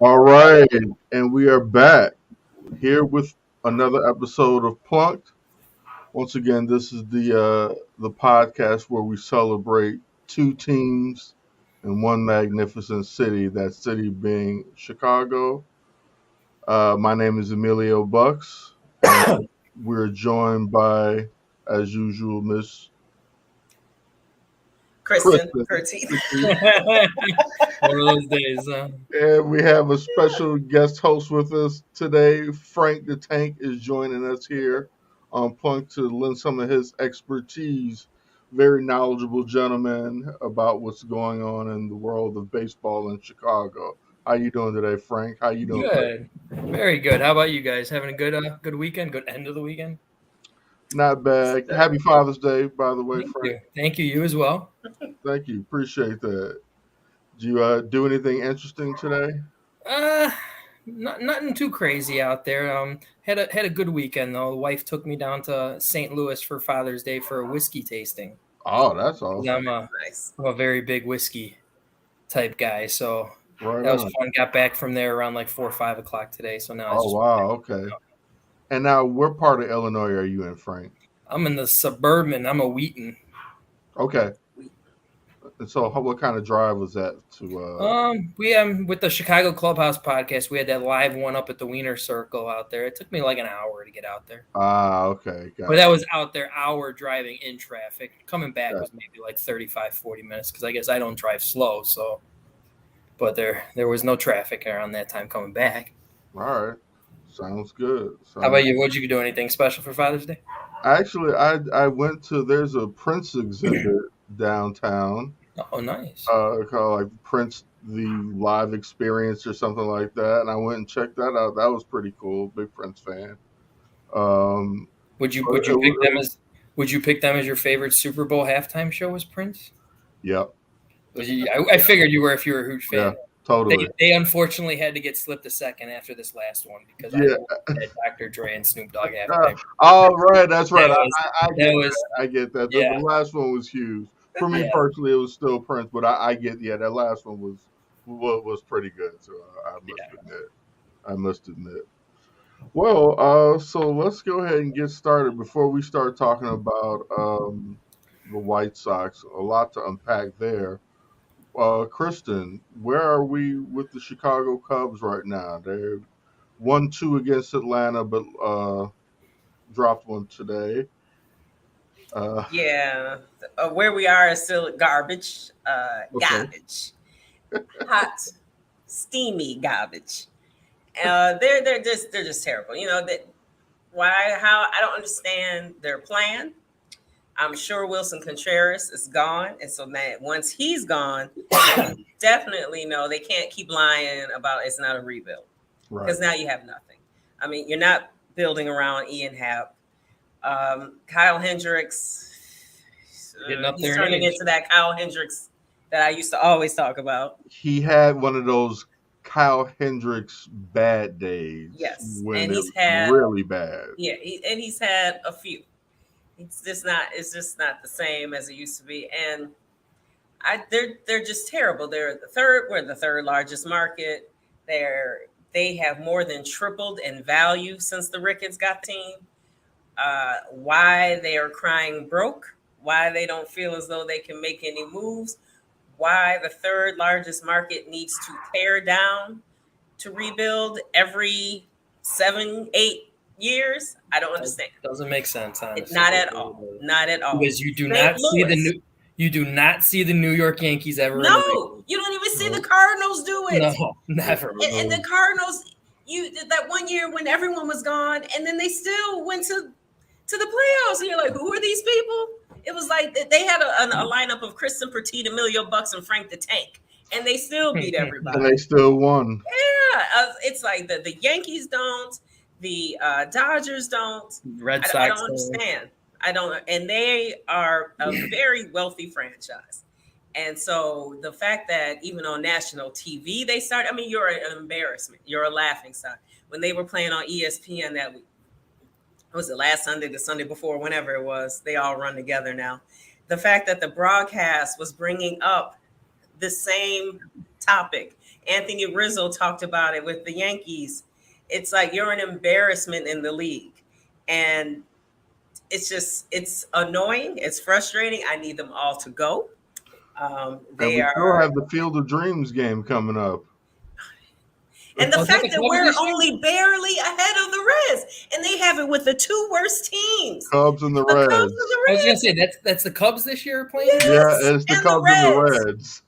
All right, and we are back here with another episode of Plunked. Once again, this is the podcast where we celebrate two teams in one magnificent city. That city being Chicago. My name is Emilio Bucks, and we're joined by, as usual, Miss Kristen, Kristen. her teeth. One of those days. And we have a special guest host with us today. Frank the Tank is joining us here on Plunk to lend some of his expertise. Very knowledgeable gentleman about what's going on in the world of baseball in Chicago. How you doing today, Frank? How you doing? Good. Very good. How about you guys? Having a good weekend? Good end of the weekend? Not bad. Happy Father's Day, by the way, Thank Frank. you. Thank you. You as well. Thank you. Appreciate that. Did you do anything interesting today? Uh nothing too crazy out there. Had a good weekend though. The wife took me down to St. Louis for Father's Day for a whiskey tasting. Oh, that's 'Cause awesome. Nice. I'm a very big whiskey type guy, so Right that was on. fun. Got back from there around like 4 or 5 o'clock today. So now Oh, wow. Okay. And now, what part of Illinois are you in, Frank? I'm in the suburban. I'm a Wheaton. Okay. And so, what kind of drive was that to? We with the Chicago Clubhouse podcast, we had that live one up at the Wiener Circle out there. It took me like an hour to get out there. Okay. Got But it. that was out there, hour driving in traffic. Coming back Yeah. was maybe like 35, 40 minutes because I guess I don't drive slow. So, but there was no traffic around that time coming back. All right. Sounds good. How about you? What'd you do? Anything special for Father's Day? Actually, I went to there's a Prince exhibit downtown Oh, nice. called like Prince the Live Experience or something like that, and I went and checked that out. That was pretty cool. Big Prince fan. Um, Would you but would you pick them as would you pick them as your favorite Super Bowl halftime show? Was Prince? Yep. I figured you were if you were a huge fan. Yeah. Totally. They unfortunately had to get slipped a second after this last one because I Yeah. had Dr. Dre and Snoop Dogg halftime. Oh, right. That's right. That I get that. yeah. The last one was huge. For me Yeah. personally, it was still Prince, but I get, yeah, that last one was pretty good. So I must admit. Well, so let's go ahead and get started before we start talking about the White Sox. A lot to unpack there. Kristen, where are we with the Chicago Cubs right now? They're 1-2 against Atlanta, but dropped one today. Yeah. Where we are is still garbage. Okay. Garbage. Hot, steamy garbage. They're just terrible. You know that how I don't understand their plan. I'm sure Wilson Contreras is gone, and so now once he's gone, definitely know they can't keep lying about it's not a rebuild Right. because now you have nothing. I mean, you're not building around Ian Happ. Kyle Hendricks, Getting up he's there in turning age. into that Kyle Hendricks that I used to always talk about. He had one of those Kyle Hendricks bad days. Yes, When and it he's was had really bad. yeah, he's had a few. It's just not the same as it used to be, and they're just terrible. We're the third largest market. They have more than tripled in value since the Ricketts got team. Why they are crying broke? Why they don't feel as though they can make any moves? Why the third largest market needs to tear down to rebuild every 7-8 years? I don't understand. Doesn't make sense, honestly. Not at all. Not at all. Because you do St. not see Louis. you do not see the New York Yankees ever. in a No, you don't even see the Cardinals do it. No, never. And the Cardinals, you did that one year when everyone was gone, and then they still went to the playoffs. And you're like, who are these people? It was like they had a lineup of Kristen Petit, Emilio Bucks, and Frank the Tank, and they still beat everybody. And they still won. Yeah, it's like the Yankees don't, the Dodgers don't. Red Sox. I don't understand. I don't, and they are a very wealthy franchise. And so the fact that even on national TV they start, I mean, you're an embarrassment. You're a laughing stock. When they were playing on ESPN that week, was it last Sunday, the Sunday before, whenever it was, they all run together now. The fact that the broadcast was bringing up the same topic. Anthony Rizzo talked about it with the Yankees. It's like you're an embarrassment in the league. And it's annoying. It's frustrating. I need them all to go. And They we still are, have the Field of Dreams game coming up. and the Was that fact the that Cubs we're this year? only barely ahead of the Reds, and they have it with the two worst teams, Cubs and the the Cubs Reds. and the I was gonna Reds. say that's the Cubs this year playing. Yes. Yeah, it's the and the Cubs and the Reds. Reds.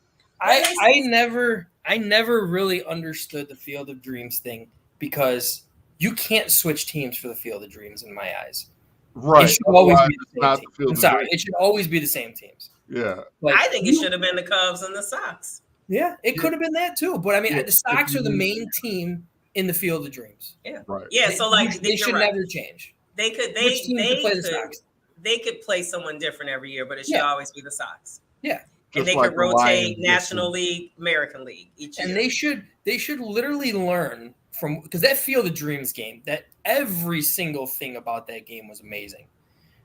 I never really understood the Field of Dreams thing because you can't switch teams for the Field of Dreams in my eyes. Right. It should always Otherwise, be it's the not same the team. Field I'm of sorry, Dreams. it should always be the same teams. Yeah. Like, I think it should have been the Cubs and the Sox. Yeah, it could have been that too. But I mean, Yeah, the Sox are the main team in the Field of Dreams. Yeah, Right. yeah. So like they you're should right. never change. They could Which team could play the Sox? they could play someone different every year, but it should Yeah. always be the Sox. Yeah. And Just they like could the Lions rotate this National year. League, American League each year. And they should literally learn from, because that Field of Dreams game, that every single thing about that game was amazing,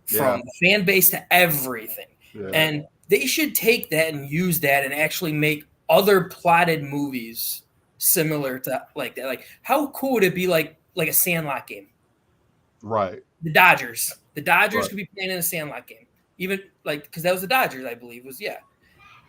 from the fan base to everything. Yeah. And they should take that and use that and actually make other plotted movies similar to like that. Like, how cool would it be like a Sandlot game? Right. The Dodgers Right. could be playing in a Sandlot game, even like because that was the Dodgers, I believe.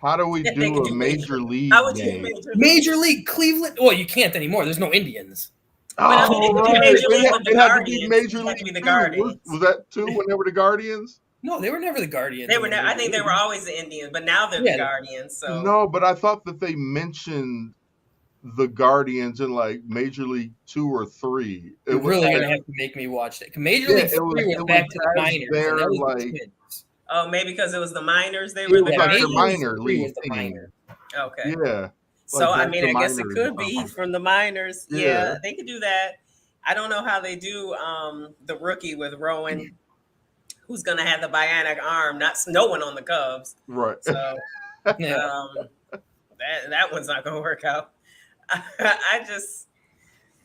How do we Yeah, they do could a do major league How would you game? Major League Cleveland. Well, you can't anymore. There's no Indians. But I mean, it could be right. Major League It with the had to be Guardians. Major It had to be League the 2. Guardians. Was that 2 when they were the Guardians? No, they were never the Guardians. They were. I think they were always the Indians, but now they're Yeah. the Guardians. So No, but I thought that they mentioned the Guardians in like Major League 2 or 3. It You're was really like- gonna have to make me watch that. Major Yeah, League it 3 was- was it back was to the as minors. their, And that was like- the Twins. oh, maybe because it was the minors. They It were was the like Major their Guardians. minor League 3 was league the team. minor. Okay. Yeah. So Like, I that's mean, the I guess it minors. could be from the minors. Yeah, Yeah. they could do that. I don't know how they do the rookie with Rowan, who's gonna have the bionic arm. No one on the Cubs. Right. So Yeah. that one's not gonna work out. I just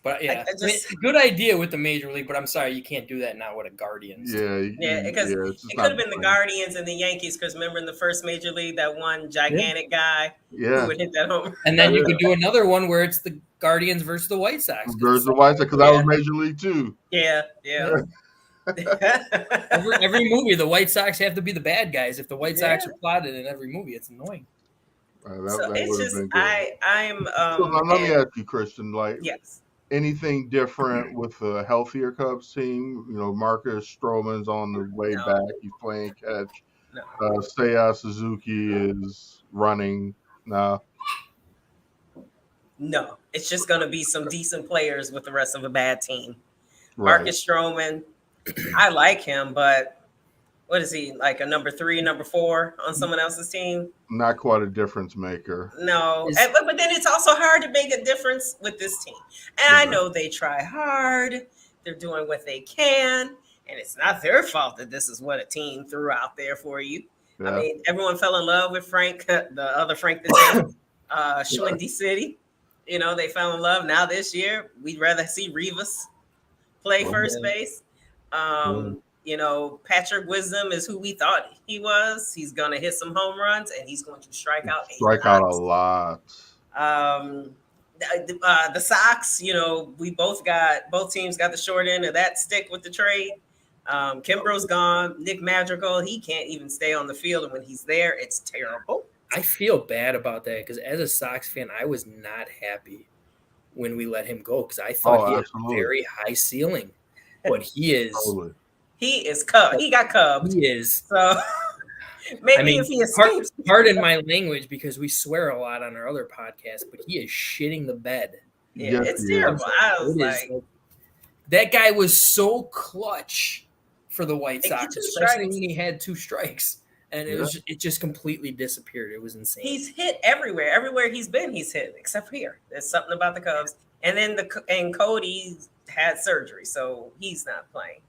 But yeah, I just- good idea with the Major League, but I'm sorry, you can't do that now with a Guardians. Yeah, because it's just it not could have been the fun. Guardians and the Yankees. Because remember in the first Major League, that one gigantic guy who Yeah. would hit that home. And then you could do another one where it's the Guardians versus the White Sox. 'cause Versus it's the like- White Sox, because that was Yeah. Major League 2. Yeah. every movie, the White Sox have to be the bad guys. If the White Sox Yeah. are plotted in every movie, it's annoying. So That it's would have just been good. I'm So now let me and- ask you, Christian, like yes. anything different with a healthier Cubs team? You know, Marcus Stroman's on the way No. back. He's playing catch. No. Seiya Suzuki is running now. No, it's just going to be some decent players with the rest of a bad team. Right. Marcus Stroman, I like him, but what is he, like a number 3, number 4 on someone else's team? Not quite a difference maker. No, Is- but then it's also hard to make a difference with this team. And I Yeah. know they try hard. They're doing what they can. And it's not their fault that this is what a team threw out there for you. Yeah. I mean, everyone fell in love with Frank, the other Frank the Tank, Schwindy City. You know, they fell in love. Now this year, we'd rather see Rivas play first base. You know, Patrick Wisdom is who we thought he was. He's going to hit some home runs, and he's going to strike out a lot. The Sox, you know, both teams got the short end of that stick with the trade. Kimbrough's gone. Nick Madrigal, he can't even stay on the field, and when he's there, it's terrible. I feel bad about that because as a Sox fan, I was not happy when we let him go because I thought he had absolutely. a very high ceiling. But he is, Totally. He is Cub. He got Cubs. he is. So maybe I mean, if he escapes, pardon my language because we swear a lot on our other podcast, but he is shitting the bed. yeah, Yes, it's he is. terrible. I was It is like, that guy was so clutch for the White They get Sox, 2 especially strikes. when he had 2 strikes, and it just completely disappeared. It was insane. he's hit everywhere. Everywhere he's been, he's hit, except here. There's something about the Cubs. And then Cody had surgery, so he's not playing.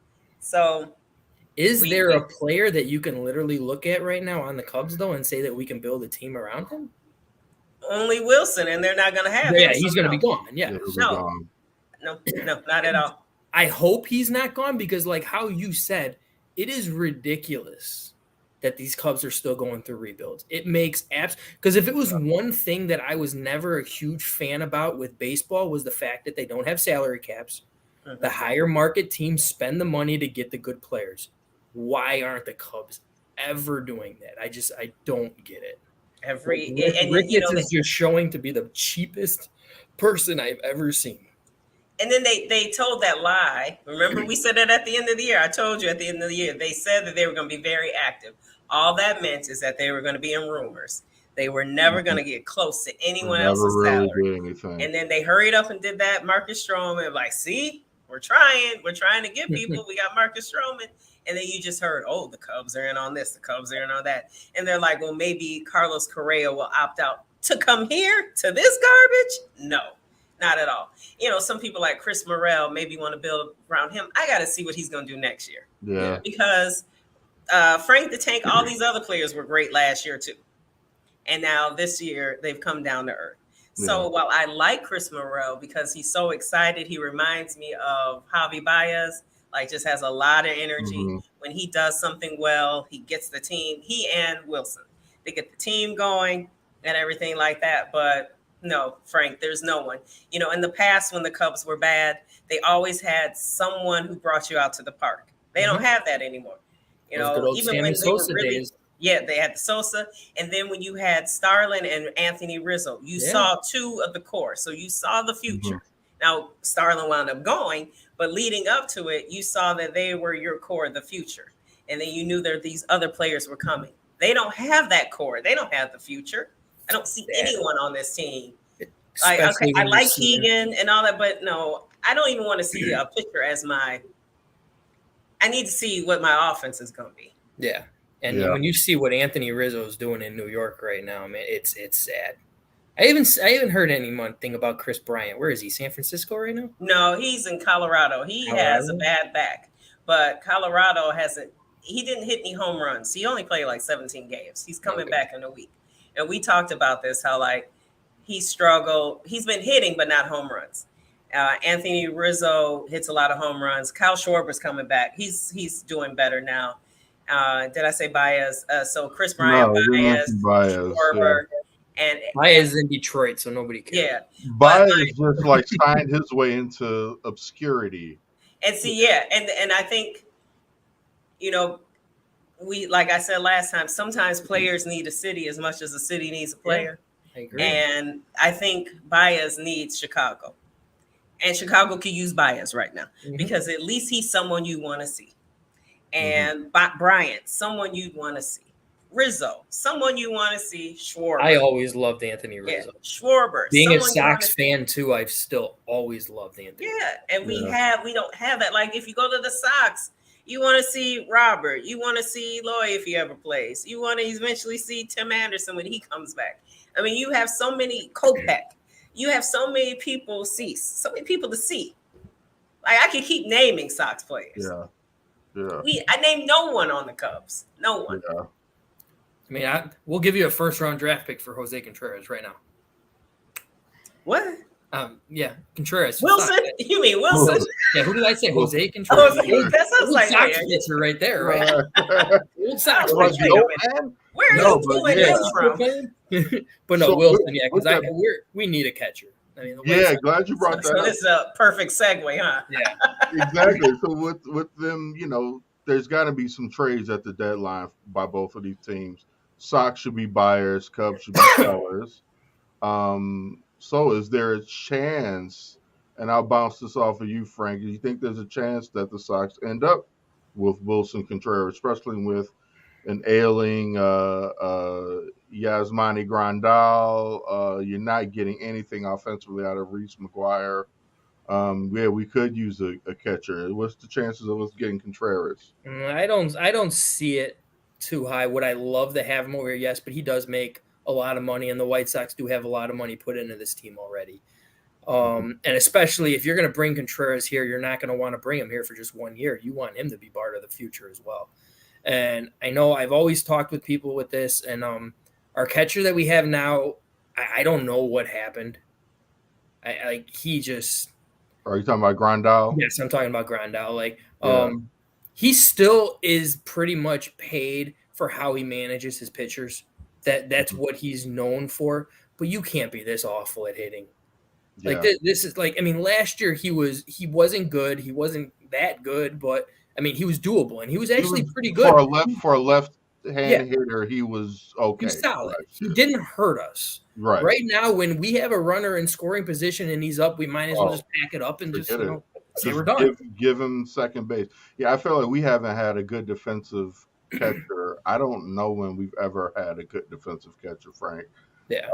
So Is there a player that you can literally look at right now on the Cubs though and say that we can build a team around him? only Wilson, and they're not going to have Yeah, him. he's so going to no. be gone. Yeah. He'll be No. gone. No, not at all. I hope he's not gone because, like how you said, it is ridiculous that these Cubs are still going through rebuilds. It makes because if it was one thing that I was never a huge fan about with baseball was the fact that they don't have salary caps. Mhm. The higher market teams spend the money to get the good players. Why aren't the Cubs ever doing that? I don't get it. Ricketts is just showing to be the cheapest person I've ever seen. And then they told that lie. Remember, we said it at the end of the year. I told you at the end of the year, they said that they were going to be very active. All that meant is that they were going to be in rumors. They were never going to get close to anyone else's really salary. did anything. And then they hurried up and did that Marcus Stroman. Like, see, we're trying to get people. We got Marcus Stroman. And then you just heard, oh, the Cubs are in on this, the Cubs are in on that. And they're like, well, maybe Carlos Correa will opt out to come here to this garbage. No. Not at all. Some people like Chris Morrell maybe want to build around him. I got to see what he's going to do next year. Yeah. Because Frank the Tank, all these other players were great last year too. And now this year they've come down to earth. So while I like Chris Morrell because he's so excited, he reminds me of Javi Baez, like just has a lot of energy. Mm-hmm. When he does something well, he gets the team, he and Wilson, they get the team going and everything like that. But no, Frank, there's no one. In the past when the Cubs were bad, they always had someone who brought you out to the park. They don't have that anymore. Even when they were really, days. Yeah, they had the Sosa. And then when you had Starlin and Anthony Rizzo, you saw two of the core. So you saw the future. Mm-hmm. Now, Starlin wound up going, but leading up to it, you saw that they were your core, the future. And then you knew that these other players were coming. They don't have that core. They don't have the future. I don't see anyone on this team. I like Keegan and all that, but no, I don't even want to see a picture as I need to see what my offense is going to be. Yeah. And when you see what Anthony Rizzo is doing in New York right now, man, it's sad. I haven't heard anything about Chris Bryant. Where is he? San Francisco right now? No, he's in Colorado. He has a bad back, but Colorado he didn't hit any home runs. He only played like 17 games. He's coming back in a week. And we talked about this, how like he struggled. He's been hitting, but not home runs. Anthony Rizzo hits a lot of home runs. Kyle Schwarber's coming back. He's doing better now. Did I say Baez? So Chris Bryant, Baez, Schwarber, and Baez is in Detroit, so nobody cares. Yeah, Baez just like signed his way into obscurity. And see, and I think, we, like I said last time, sometimes players need a city as much as a city needs a player. Yeah, I agree. And I think Baez needs Chicago. And Chicago could use Baez right now because at least he's someone you want to see. And Bryant, someone you'd want to see. Rizzo, someone you want to see. Schwarber. I always loved Anthony Rizzo. Yeah. Schwarber. Being a Sox fan too, I've still always loved Anthony. Yeah, and we don't have that. Like if you go to the Sox, you want to see Robert. You want to see Loy if he ever plays. You want to eventually see Tim Anderson when he comes back. I mean, you have so many Kopech. You have so many people so many people to see. Like I could keep naming Sox players. Yeah. I named no one on the Cubs. No one. Yeah. I mean, we'll give you a first-round draft pick for Jose Contreras right now. What? Yeah, Contreras. Wilson? You mean Wilson? Yeah, who did I say? Jose Contreras. That sounds like Sox pitcher right there, right? Old Sox pitcher. Where are you pulling this from? But no, Wilson, because we need a catcher. I mean, glad you brought that up. So this is a perfect segue, huh? Yeah. Exactly. So with them, there's got to be some trades at the deadline by both of these teams. Sox should be buyers, Cubs should be sellers. So is there a chance, and I'll bounce this off of you, Frank, do you think there's a chance that the Sox end up with Wilson Contreras, especially with an ailing Yasmani Grandal? You're not getting anything offensively out of Reese McGuire. We could use a catcher. What's the chances of us getting Contreras? I don't see it too high. Would I love to have him over here? Yes, but he does make a lot of money, and the White Sox do have a lot of money put into this team already. And especially if you're going to bring Contreras here, you're not going to want to bring him here for just 1 year. You want him to be part of the future as well. And I know I've always talked with people with this, and our catcher that we have now, I don't know what happened. He just. Are you talking about Grandal? Yes, I'm talking about Grandal. He still is pretty much paid for how he manages his pitchers. That's what he's known for. But you can't be this awful at hitting. Like Yeah. this is like, I mean, last year he wasn't good. He wasn't that good, but I mean, he was doable and he was He actually was pretty good. for a left Yeah. hand hitter. He was okay. He's solid. last He year. didn't hurt us. Right. Right now, when we have a runner in scoring position and he's up, we might as well just pack it up and just Forget it. say Just we're done. give him second base. Yeah, I feel like we haven't had a good defensive catcher. I don't know when we've ever had a good defensive catcher, Frank. Yeah.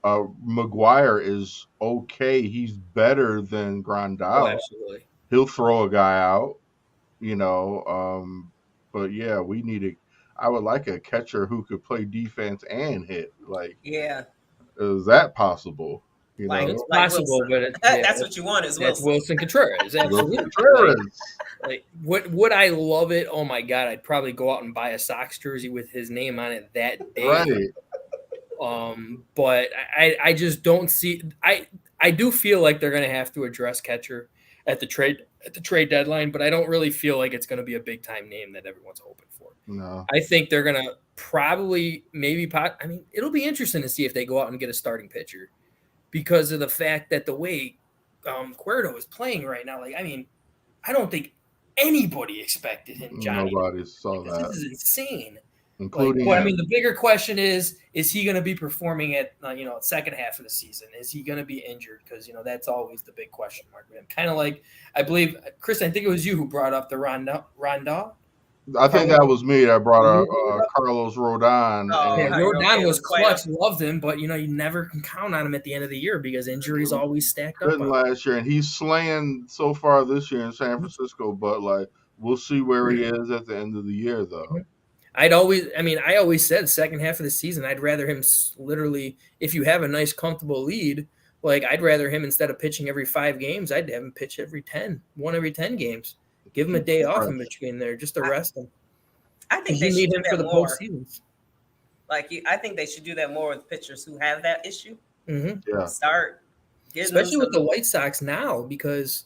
McGuire is okay. He's better than Oh, Grandal. absolutely. He'll throw a guy out, you know. But yeah, we need a. I would like a catcher who could play defense and hit. Like, Yeah. is that possible? You Like- know, It's like possible, Wilson. but That's what you want is that's Wilson. Wilson Contreras. Absolutely. Contreras. Like, would I love it? Oh my god, I'd probably go out and buy a Sox jersey with his name on it that day. Right. But I just don't see. I do feel like they're going to have to address catcher at the trade deadline, but I don't really feel like it's going to be a big time name that everyone's hoping for. No. I think they're going to probably I mean, it'll be interesting to see if they go out and get a starting pitcher because of the fact that the way Cuerdo is playing right now. Like, I mean, I don't think anybody expected him, Johnny. Nobody saw This that, is insane. including. But I mean, the bigger question is he going to be performing at second half of the season? Is he going to be injured? Because that's always the big question mark with him. Kind of like, I believe, Chris, I think it was you who brought up the Rondon. I think that was me that brought up Carlos Rodon. Oh, Yeah, how Rodon okay was with Cueto. clutch, loved him, but you never can count on him at the end of the year because injuries always stacked up. Couldn't last year, and he's slaying so far this year in San Francisco. But like, we'll see where he is at the end of the year, though. I always said second half of the season, I'd rather him literally, if you have a nice, comfortable lead, like I'd rather him instead of pitching every 5 games, I'd have him pitch every 10 games. Give him a day off in between there just to rest him. I think You they need should him do for that the more. postseasons. I think they should do that more with pitchers who have that issue. Mm-hmm. Yeah, Start getting Especially with the some- White Sox now, because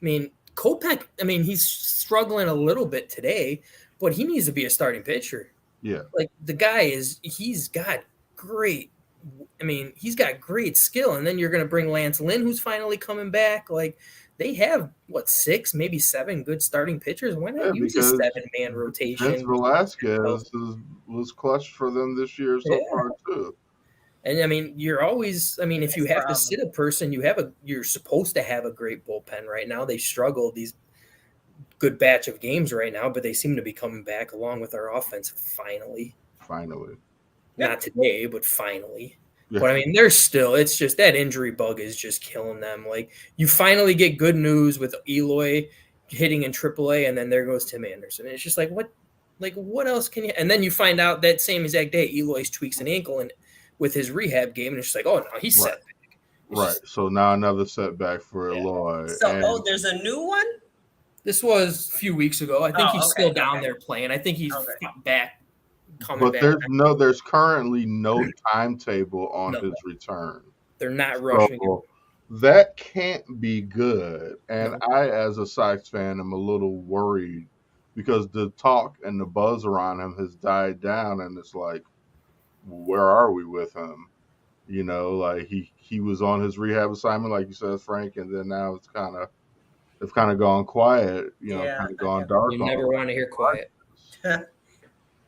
I mean, Kopech, he's struggling a little bit today, but he needs to be a starting pitcher. yeah. Like the guy he's got great skill. And then you're going to bring Lance Lynn, who's finally coming back. Like they have 6, maybe 7 good starting pitchers. Why not use a because 7-man rotation? Vince Velasquez was clutch for them this year so far too. And you're always, if you have to sit a person, you're supposed to have a great bullpen right now. They struggle these good batch of games right now, but they seem to be coming back along with our offense finally. Not today, but finally. Yeah. But it's just that injury bug is just killing them. Like you finally get good news with Eloy hitting in AAA, and then there goes Tim Anderson. And it's just like what else can you? And then you find out that same exact day Eloy tweaks an ankle and with his rehab game, and it's just like, oh no, he's set back. Right. So now another setback for Eloy. So there's a new one. This was a few weeks ago. I think he's still down there playing. I think he's back. But there's currently no timetable on his return. They're not rushing him. That can't be good. And I, as a Sox fan, am a little worried because the talk and the buzz around him has died down, and it's like, where are we with him? Like he was on his rehab assignment, like you said, Frank, and then now it's kind of gone quiet. Kind of gone dark. You never want to hear quiet.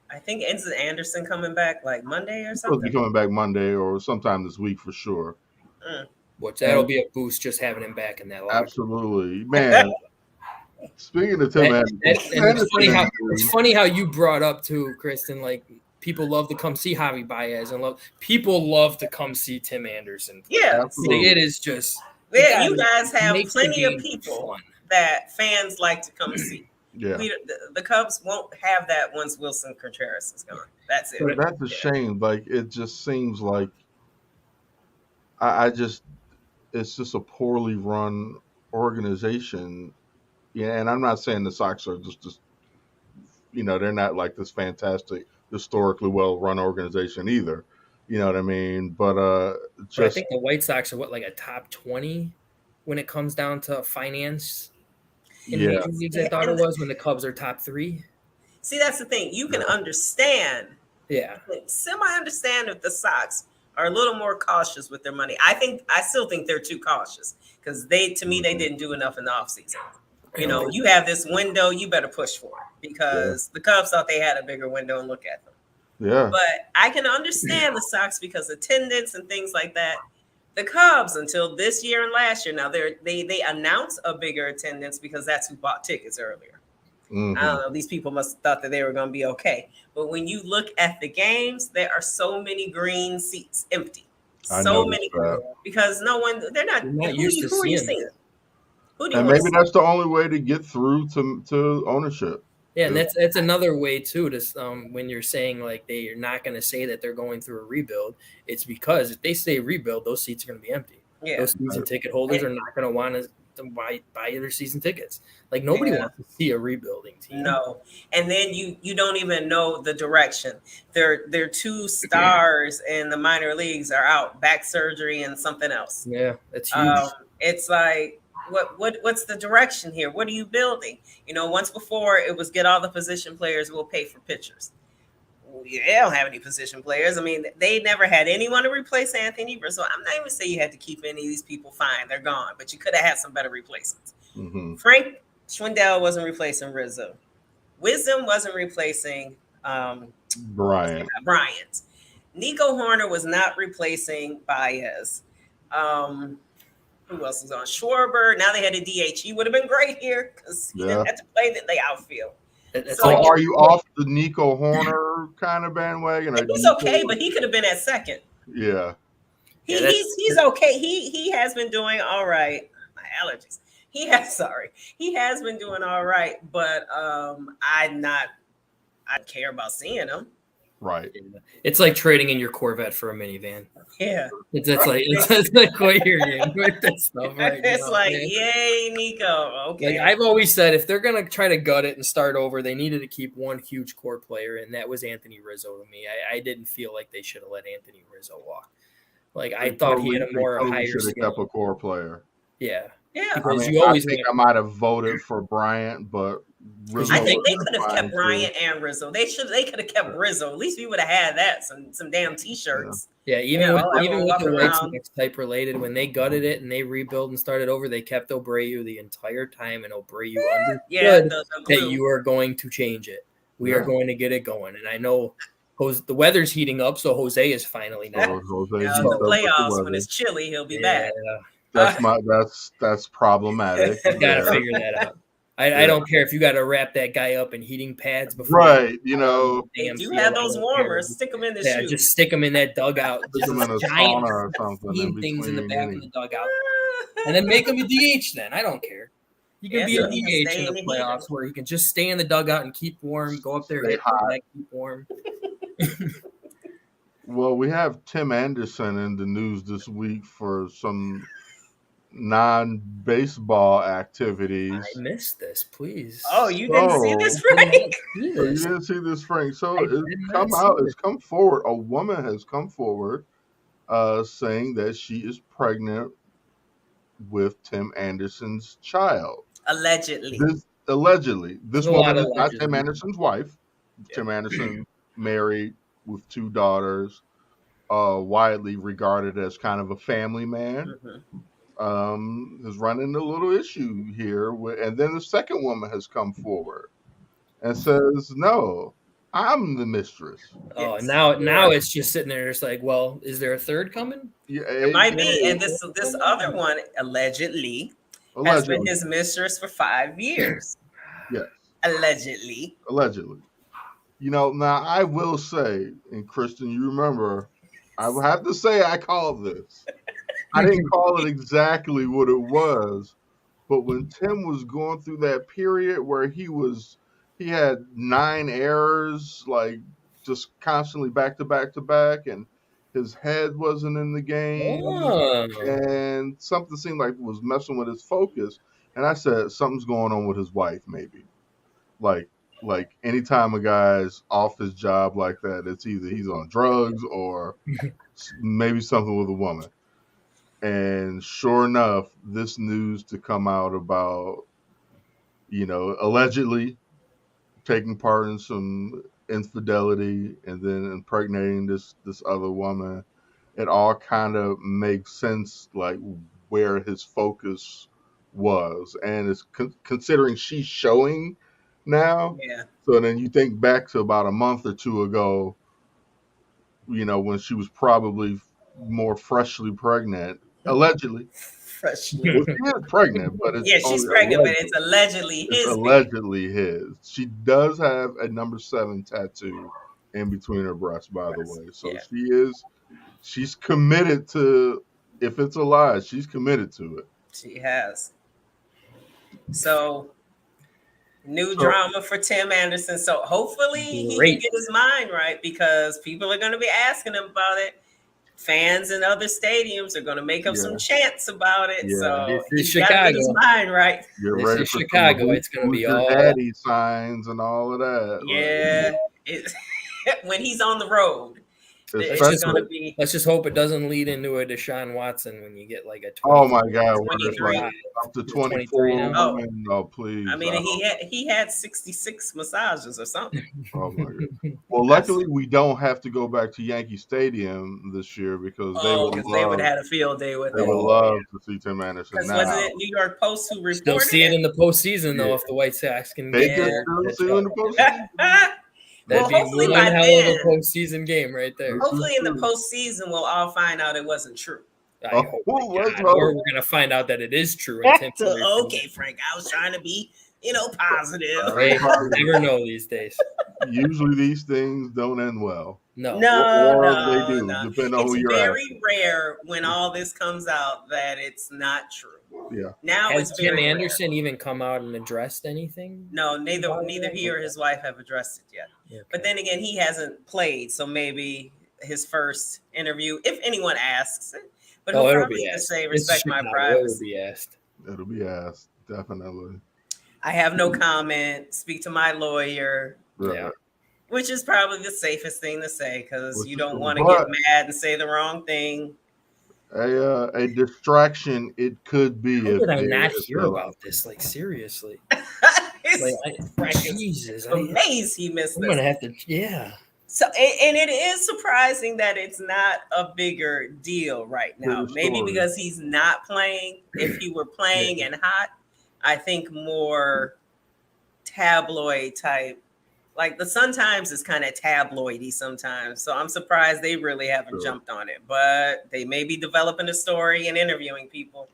I think isn't Anderson coming back like Monday or something? He'll be coming back Monday or sometime this week for sure. Which that'll be a boost just having him back in that locker. Absolutely, man. Speaking of Tim Anderson, it's funny how you brought up too, Kristen. Like people love to come see Javi Baez and people love to come see Tim Anderson. Yeah, it is just. Yeah, you guys have plenty of people that fans like to come see. Yeah, the Cubs won't have that once Wilson Contreras is gone. That's it. But that's a shame. Like it just seems like it's just a poorly run organization. Yeah, and I'm not saying the Sox are just they're not like this fantastic, historically well run organization either. You know what I mean? But I think the White Sox are like a top 20 when it comes down to finance in major leagues. I thought it was when the Cubs are top 3. See, that's the thing. You can understand, Yeah. semi-understand if the Sox are a little more cautious with their money. I still think they're too cautious because to me, they didn't do enough in the offseason. You have this window, you better push for it because the Cubs thought they had a bigger window and look at them. Yeah. But I can understand the Sox because attendance and things like that. The Cubs, until this year and last year, now they announce a bigger attendance because that's who bought tickets earlier. I don't know. These people must have thought that they were going to be okay. But when you look at the games, there are so many green seats empty. So many because they're not used to who are you seeing seeing? Who do you And want maybe that's the only way to get through to ownership. Yeah, and that's another way too. To when you're saying like they're not going to say that they're going through a rebuild, it's because if they say rebuild, those seats are going to be empty. Yeah. Those season ticket holders are not going to want to buy their season tickets. Like nobody wants to see a rebuilding team. No, and then you don't even know the direction. Their two stars in the minor leagues are out, back surgery and something else. Yeah, that's huge. It's like what's the direction here? What are you building? Once before it was get all the position players, we'll pay for pitchers. Well, they don't have any position players. I mean, they never had anyone to replace Anthony Rizzo. I'm not even saying you had to keep any of these people. Fine, they're gone, but you could have had some better replacements. Frank Schwindel wasn't replacing Rizzo. Wisdom wasn't replacing Bryant. Nico Horner was not replacing Baez. Who else was on? Schwarber. Now they had a DH. He would have been great here because he didn't have to play the outfield. So are you off the Nico Horner kind of bandwagon? He's okay, but he could have been at second. Yeah. He's okay. He has been doing all right. My allergies. He has been doing all right, but I care about seeing him. Right. It's like trading in your Corvette for a minivan. Yeah. It's like what you're getting with this stuff right It's now, like, man. yay, Nico. Okay. Like I've always said, if they're gonna try to gut it and start over, they needed to keep one huge core player, and that was Anthony Rizzo to me. I didn't feel like they should have let Anthony Rizzo walk. Like I thought he had a more higher should have kept a core player. Yeah. Because I think I might have voted for Bryant, but Rizzo, I think they could have kept Bryant and Rizzo. They could have kept Rizzo. At least we would have had that some damn t-shirts. Yeah, even with the White Sox type related, when they gutted it and they rebuilt and started over, they kept Abreu the entire time, and Abreu understood that you are going to change it. We are going to get it going, and I know the weather's heating up, so Jose is finally now. The playoffs when it's chilly, he'll be back. That's problematic. You gotta figure that out. I don't care if you got to wrap that guy up in heating pads before. Right, they do have those warmers. Stick them in the shoe. Just stick them in that dugout. Put them in a sauna or something. Things in the back of the dugout, and then make him a DH. Then I don't care. You can be a DH in the playoffs where you can just stay in the dugout and keep warm. Go up there, hit the back, keep warm. Well, we have Tim Anderson in the news this week for some non-baseball activities. I missed this, please. Oh, you didn't see this, Frank? You didn't see this, Frank. So it's come forward. A woman has come forward saying that she is pregnant with Tim Anderson's child. Allegedly. This woman is not Tim Anderson's wife. Tim Anderson married with 2 daughters, widely regarded as kind of a family man. Is running a little issue here, and then the second woman has come forward and says, "No, I'm the mistress." Oh, now it's just sitting there. It's like, well, is there a third coming? Yeah, it might be. And this other one allegedly has been his mistress for 5 years. Yes, allegedly. Now I will say, and Kristen, you remember, I will have to say I called this. I didn't call it exactly what it was, but when Tim was going through that period where he had 9 errors, like just constantly back to back to back, and his head wasn't in the game, and something seemed like it was messing with his focus. And I said, something's going on with his wife, maybe. Like anytime a guy's off his job like that, it's either he's on drugs or maybe something with a woman. And sure enough, this news to come out about, allegedly taking part in some infidelity and then impregnating this other woman. It all kind of makes sense, like where his focus was, and it's considering she's showing now. Yeah. So then you think back to about a month or two ago, when she was probably more freshly pregnant, allegedly. Freshly. Well, she is pregnant, but it's Yeah, she's only pregnant, but alleged. it's allegedly It's his baby. allegedly his. She does have a number 7 tattoo in between her breasts, by the way. So Yeah, she's committed to. If it's a lie, she's committed to it. she has. So new So drama for Tim Anderson. So hopefully he can Great. get his mind right because people are going to be asking him about it. Fans in other stadiums are going to make up yeah, some chants about it. yeah. So This is he's got to get his Chicago. mind right. You're This ready is for Chicago. some It's gonna who's be your all daddy signs and all of that. Yeah, when he's on the road, it's going to Especially, be Let's just hope it doesn't lead into a Deshaun Watson when you get like a 20. oh my God, where it's like 23. up to He's 23 24 now. Oh. women. Oh, please. I mean, he had 66 massages or something. Oh my God. Well, luckily we don't have to go back to Yankee Stadium this year because Because they would have had a field day with they it. would love to see Tim Anderson Because now. wasn't it New York Post who Still reported see it it? in the postseason though Yeah. if the White Sox can They get can there. still That's see you in the postseason. That'd Well, be hopefully one by hell then, of a postseason game right there. hopefully in the postseason, we'll all find out it wasn't true. I Oh, hope well, to let's God. Or hope. we're gonna find out that it is true. And Tim So, Anderson- okay, Frank, I was trying to be, positive. Hey, never know these days. Usually these things don't end well. No. Or they do, No. depending on It's who you're very rare when all this comes out that it's not true. Yeah. Now Has it's Tim very Anderson even come out and addressed anything? rare. No, neither he or his wife have addressed it yet. Okay. But then again, he hasn't played, so maybe his first interview, if anyone asks, but he'll it'll probably be just asked. say, This is "Respect my Chicago. It'll privacy." be asked. It'll be asked, definitely. I have no comment. Speak to my lawyer, Right. Yeah. which is probably the safest thing to say because Which you is don't true. want to But- get mad and say the wrong thing. A distraction it could be. How if did I they- not if hear they- about this? Like seriously, Frank is Jesus, amazed he missed I'm this. gonna have to. Yeah, So, and it is surprising that it's not a bigger deal right now. Bigger Maybe story. because he's not playing. If he were playing and hot, I think more tabloid type. Like the Sun Times is kind of tabloidy sometimes. So I'm surprised they really haven't Sure. jumped on it. But they may be developing a story and interviewing people.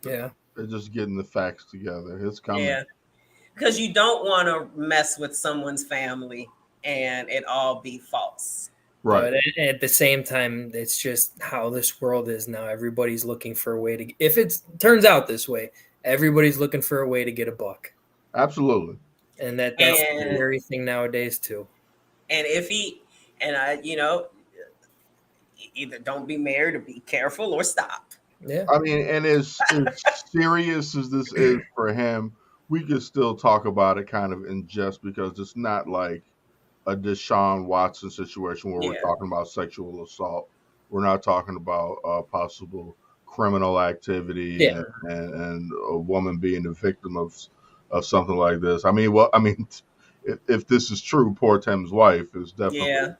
yeah. They're just getting the facts together. It's coming. Yeah. Because you don't want to mess with someone's family and it all be false. Right. But at the same time, it's just how this world is now. Everybody's looking for a way to. If it turns out this way, everybody's looking for a way to get a buck, Absolutely. and that's the And- scary thing nowadays too. And if he, and I, either don't be married or be careful or stop. Yeah, I mean, and as serious as this is for him, we could still talk about it kind of in jest because it's not like a Deshaun Watson situation where we're Yeah. talking about sexual assault. We're not talking about possible criminal activity Yeah. and a woman being the victim of something like this. I mean, if this is true, poor Tim's wife is definitely Yeah.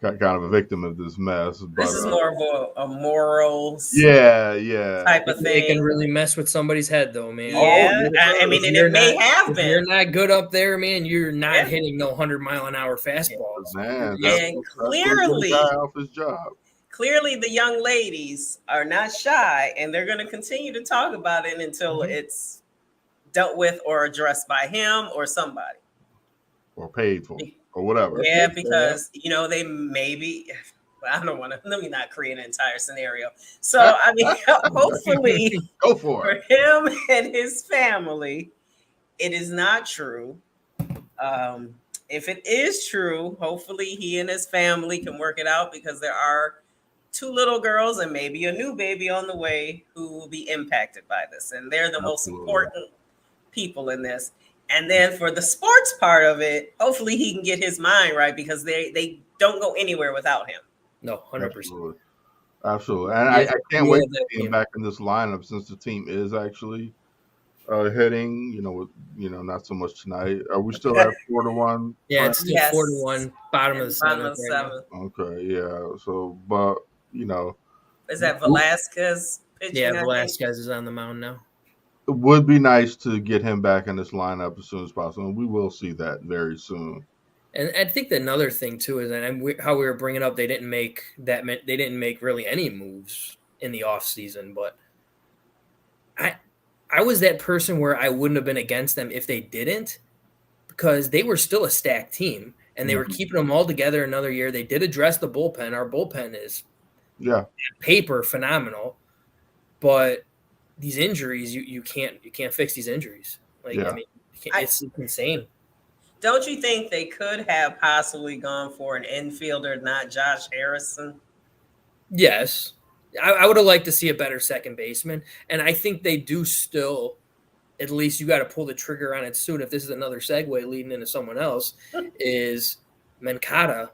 kind of a victim of this mess. But, This is more of a morals yeah. type of they can thing. really mess with somebody's head, though, man. Yeah. I If mean, and you're it may not- have If you're been. not good up there, man, you're not Yeah. hitting no 100-mile-an-hour fastballs. Man, And that's what gets clearly- the guy off his job. Clearly, the young ladies are not shy and they're going to continue to talk about it until Mhm. it's dealt with or addressed by him or somebody. Or paid for, or whatever. Yeah, because they maybe. I don't want to. Let me not create an entire scenario. So I mean, hopefully Go for for it. him and his family, it is not true. If it is true, hopefully he and his family can work it out because there are 2 little girls and maybe a new baby on the way who will be impacted by this, and they're the most Absolutely. important people in this. And then for the sports part of it, hopefully he can get his mind right because they don't go anywhere without him. No, 100%. Absolutely. And Yes, I can't yeah, wait to that see him team. back in this lineup since the team is actually hitting. Not so much tonight. Are we still at 4-1? Yeah, it's still Yes. 4-1, bottom of the Bottom seventh of right now. seven. Okay, yeah. So, but Is that Velasquez Yeah, pitching? I think. Velasquez is on the mound now. it would be nice to get him back in this lineup as soon as possible. And we will see that very soon. And I think another thing too is that how we were bringing up they didn't make really any moves in the offseason, but I was that person where I wouldn't have been against them if they didn't, because they were still a stacked team and they were keeping them all together another year. They did address the bullpen. Our bullpen is paper phenomenal, but these injuries you can't fix these injuries. It's insane. Don't you think they could have possibly gone for an infielder, not Josh Harrison? Yes. I would have liked to see a better second baseman, and I think they do still. At least you got to pull the trigger on it soon. If this is another segue leading into someone else, is Mancada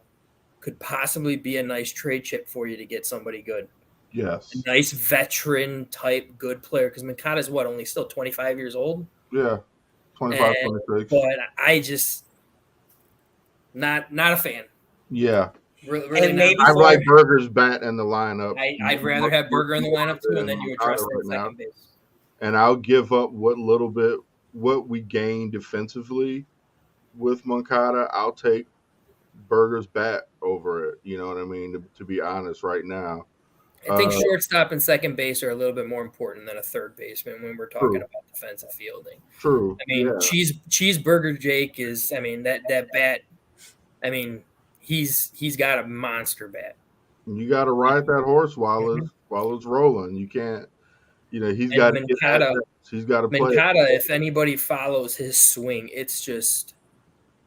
could possibly be a nice trade chip for you to get somebody good. Yes. A nice veteran type good player, because Mancada's only still 25 years old? Yeah. 25, 26. But I just not a fan. Yeah. Really And maybe I like Berger's bat in the lineup. I'd rather have Berger in the lineup too, and then you address the second base. And I'll give up what we gain defensively with Moncada. I'll take Berger's bat over it. You know what I mean? To be honest, right now, I think shortstop and second base are a little bit more important than a third baseman when we're talking about defensive fielding. True. I mean, Cheeseburger Jake is. I mean that bat. I mean, he's got a monster bat. You got to ride that horse while it's rolling. You can't. He's got to get that. He's got to play. Mancada, if anybody follows his swing, it's just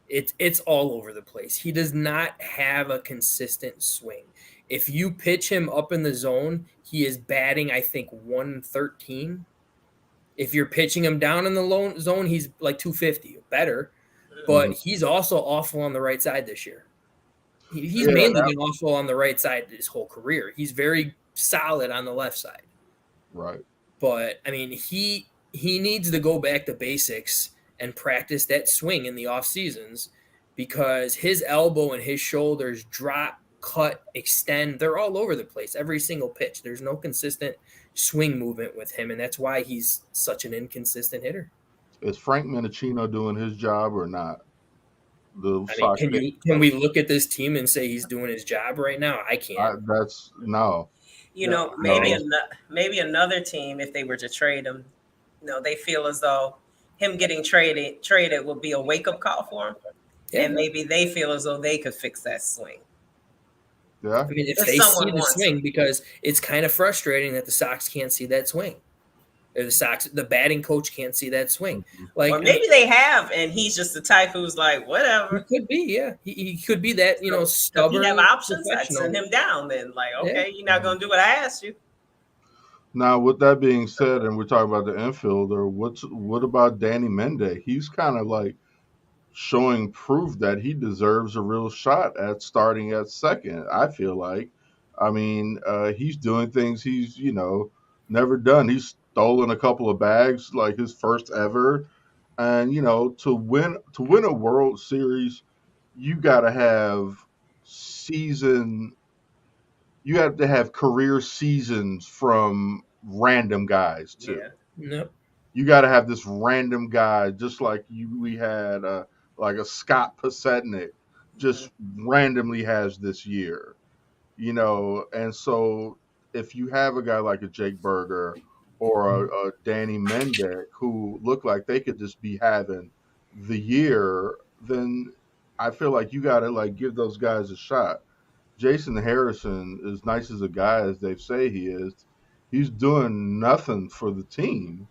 it's all over the place. He does not have a consistent swing. If you pitch him up in the zone, he is batting, I think, 113. If you're pitching him down in the low zone, he's like 250, better. But he's also awful on the right side this year. He's mainly been awful on the right side his whole career. He's very solid on the left side. Right. But, I mean, he needs to go back to basics and practice that swing in the off seasons, because his elbow and his shoulders drop, cut, extend. They're all over the place every single pitch. There's no consistent swing movement with him, and that's why he's such an inconsistent hitter. Is Frank Minichino doing his job or not? Can we look at this team and say he's doing his job right now? I can't. That's no. Maybe another team, if they were to trade him, they feel as though him getting traded will be a wake up call for him, and maybe they feel as though they could fix that swing. Yeah, I mean, if they see the swing, because it's kind of frustrating that the Sox can't see that swing. Or the batting coach can't see that swing. Or maybe they have, and he's just the type who's like, whatever. He could be, yeah. He could be that, stubborn. If you have options, I'd send him down then. Like, okay, you're not going to do what I asked you. Now, with that being said, and we're talking about the infielder, what about Danny Mende? He's kind of like showing proof that he deserves a real shot at starting at second, I feel like. I mean, he's doing things he's, never done. He's stolen a couple of bags, like his first ever. And, to win a World Series, you got to have career seasons from random guys too. Yeah. Nope. You got to have this random guy, just like we had like a Scott Pasetnik just randomly has this year, and so if you have a guy like a Jake Berger or a Danny Mendick who look like they could just be having the year, then I feel like you got to like give those guys a shot. Jason Harrison, as nice as a guy as they say he is, he's doing nothing for the team.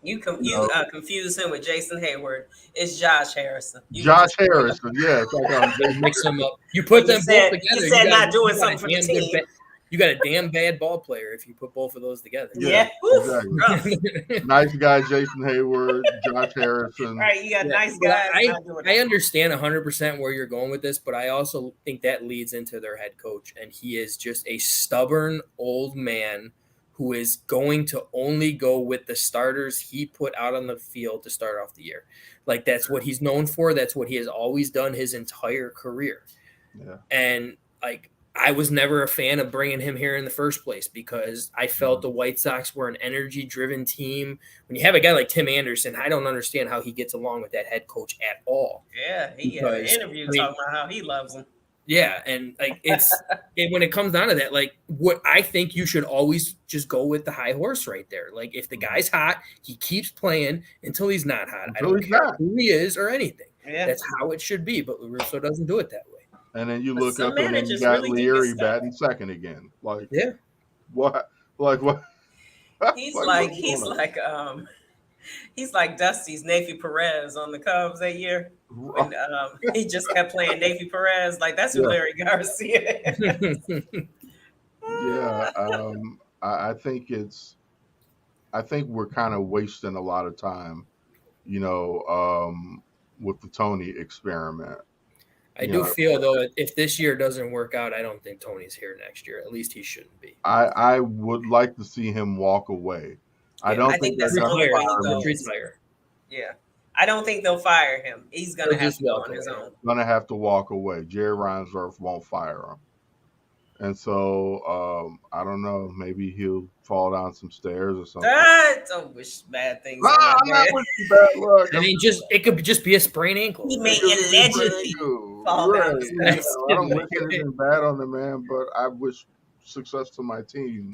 You confuse him with Jason Hayward. It's Josh Harrison. Harrison, yeah. Mix them up. You put them both together. You said not doing something for the team. You got a damn bad ball player if you put both of those together. Yeah. Exactly. Nice guy, Jason Hayward, Josh Harrison. Right, you got nice guys. I understand 100% where you're going with this, but I also think that leads into their head coach, and he is just a stubborn old man who is going to only go with the starters he put out on the field to start off the year. Like, that's what he's known for. That's what he has always done his entire career. Yeah. And like, I was never a fan of bringing him here in the first place because I felt the White Sox were an energy-driven team. When you have a guy like Tim Anderson, I don't understand how he gets along with that head coach at all. Yeah, he had an interview talking about how he loves him. Yeah, and like when it comes down to that, like, what I think you should always just go with the high horse right there. Like, if the guy's hot, he keeps playing until he's not hot. I don't care who he is or anything. Yeah. That's how it should be. But LaRusso doesn't do it that way. And then you look up and then you got really Leary batting second again. Like, yeah, what? Like what? He's like Dusty's Navy Perez on the Cubs that year. When, he just kept playing Navy Perez. Like, that's who Larry Garcia is. Yeah, I think we're kind of wasting a lot of time, with the Tony experiment. I do feel, though, if this year doesn't work out, I don't think Tony's here next year. At least he shouldn't be. I would like to see him walk away. Yeah, I think that's retire. Yeah. I don't think they'll fire him. He's going to have to go on his own. Going to have to walk away. Jerry Reinsdorf won't fire him. And so, I don't know. Maybe he'll fall down some stairs or something. Don't wish bad things. I'm not wishing bad luck. I mean, it could just be a sprained ankle. He may allegedly fall down the stairs. I don't wish anything bad on the man, but I wish success to my team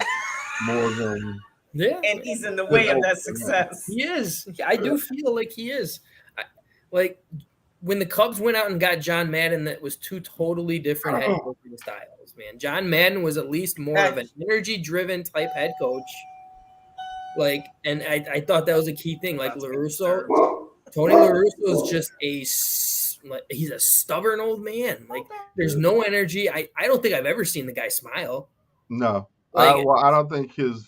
more than. Yeah, and he's in the way of that success. He is. I do feel like he is. Like, when the Cubs went out and got John Madden, that was two totally different head coaching styles, man. John Madden was at least more of an energy-driven type head coach. Like, and I thought that was a key thing. Like, Tony LaRusso is just he's a stubborn old man. Like, there's no energy. I don't think I've ever seen the guy smile. No. Like, I don't think his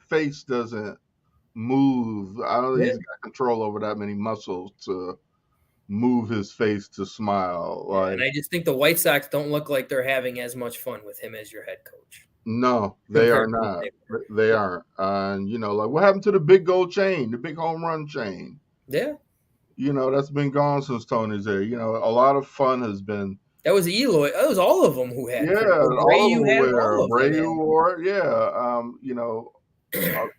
face doesn't move. I don't think he's got control over that many muscles to move his face to smile. Like, and I just think the White Sox don't look like they're having as much fun with him as your head coach. No, they are not. They aren't. And, like, what happened to the big gold chain, the big home run chain? Yeah. That's been gone since Tony's there. A lot of fun has been. That was Eloy. That was all of them who had. Yeah, all of them were. Brayu wore. Yeah.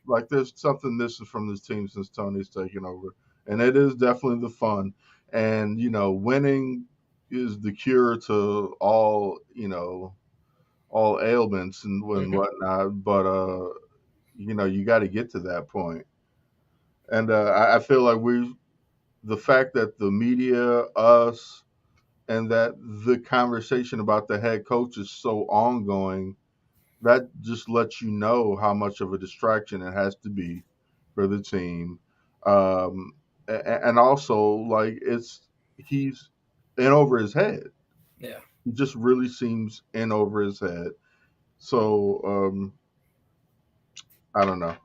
Like, there's something missing from this team since Tony's taken over. And it is definitely the fun. And, winning is the cure to all ailments and whatnot. But, you got to get to that point. And I feel like the fact that the media, us, and that the conversation about the head coach is so ongoing, that just lets you know how much of a distraction it has to be for the team. And also, like, he's in over his head. Yeah. He just really seems in over his head. So, I don't know.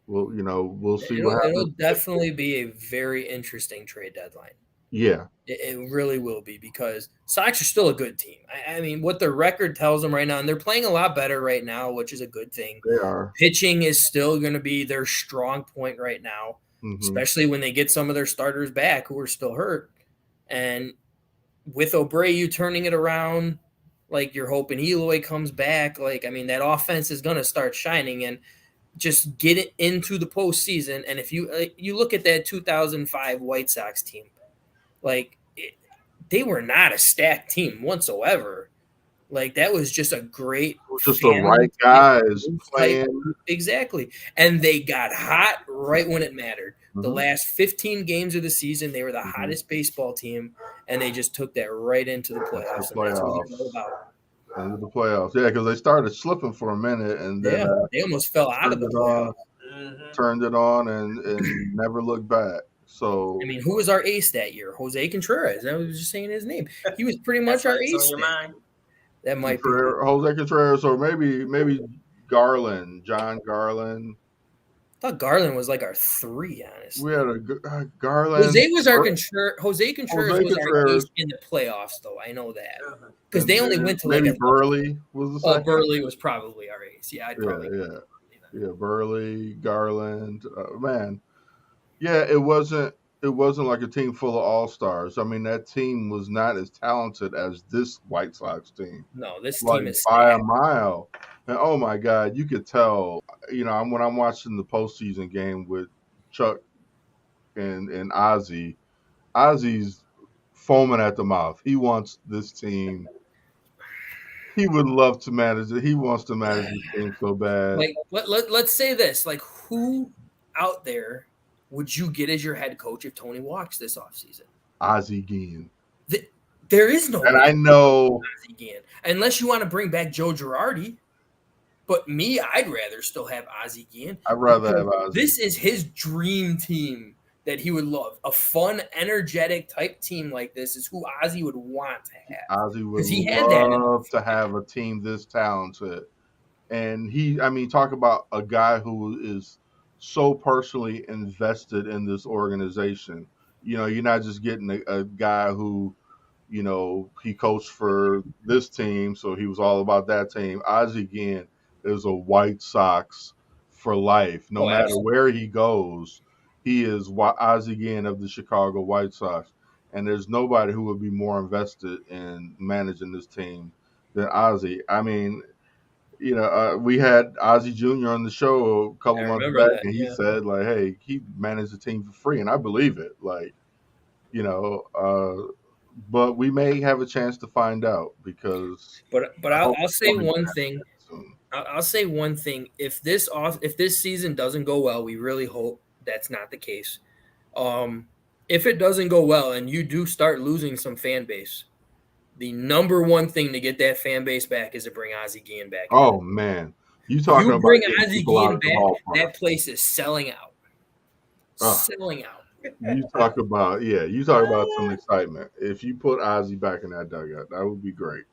We'll see what happens. It'll definitely be a very interesting trade deadline. Yeah. It really will be, because Sox are still a good team. I mean, what their record tells them right now, and they're playing a lot better right now, which is a good thing. They are. Pitching is still going to be their strong point right now. Especially when they get some of their starters back who are still hurt. And with Abreu turning it around, like, you're hoping Eloy comes back. Like, I mean, that offense is going to start shining and just get it into the postseason. And if you look at that 2005 White Sox team, like, they were not a stacked team whatsoever. Like, that was just a great, just the right guys playing. Exactly. And they got hot right when it mattered. The last 15 games of the season, they were the hottest baseball team, and they just took that right into the playoffs. And that's what it's all about. Into the playoffs. Yeah, because they started slipping for a minute, and then they almost fell out of the playoffs. Turned it on and never looked back. So, I mean, who was our ace that year? Jose Contreras. I was just saying his name. He was pretty much our ace. On your mind. That might be Jose Contreras, or maybe Garland, John Garland. I thought Garland was like our 3, honestly. We had a Garland. Jose was our Jose Contreras was our ace in the playoffs, though. I know that, because they only went to maybe Burley was the second. Burley was probably our ace. Yeah, I'd probably. Yeah, Burley, Garland, man. Yeah, it wasn't like a team full of all stars. I mean, that team was not as talented as this White Sox team, No, this like team is by a stacked. mile. And oh my God, you could tell. When I'm watching the postseason game with Chuck and Ozzy, Ozzy's foaming at the mouth. He wants this team. He would love to manage it. He wants to manage this team so bad. Like let's say this, like who out there would you get as your head coach if Tony walks this offseason? Ozzy Guillen. There is And nobody I know again, unless you want to bring back Joe Girardi. But me, I'd rather still have Ozzie Guillen. I'd rather have Ozzy. This is his dream team that he would love. A fun, energetic type team like this is who Ozzy would want to have. Ozzy would He had that love to have a team this talented. And talk about a guy who is so personally invested in this organization. You're not just getting a guy who, he coached for this team, so he was all about that team. Ozzy again is a White Sox for life. No matter absolutely. where he goes, he is Ozzy again of the Chicago White Sox. And there's nobody who would be more invested in managing this team than Ozzy. We had Ozzy Jr. on the show a couple I months remember back, that. and he Yeah. said, like, hey, he managed the team for free, and I believe it. Like, you know, uh, but we may have a chance to find out because But I hope I'll say Tony one can thing. soon. I'll say one thing. If this season doesn't go well, we really hope that's not the case. If it doesn't go well and you do start losing some fan base, the number one thing to get that fan base back is to bring Ozzie Guillen back. Oh man, you talking You about bring getting Ozzie people out Guillen of the back, ballpark? that place is selling out. Ugh. Selling out. You talk about some excitement. If you put Ozzy back in that dugout, that would be great.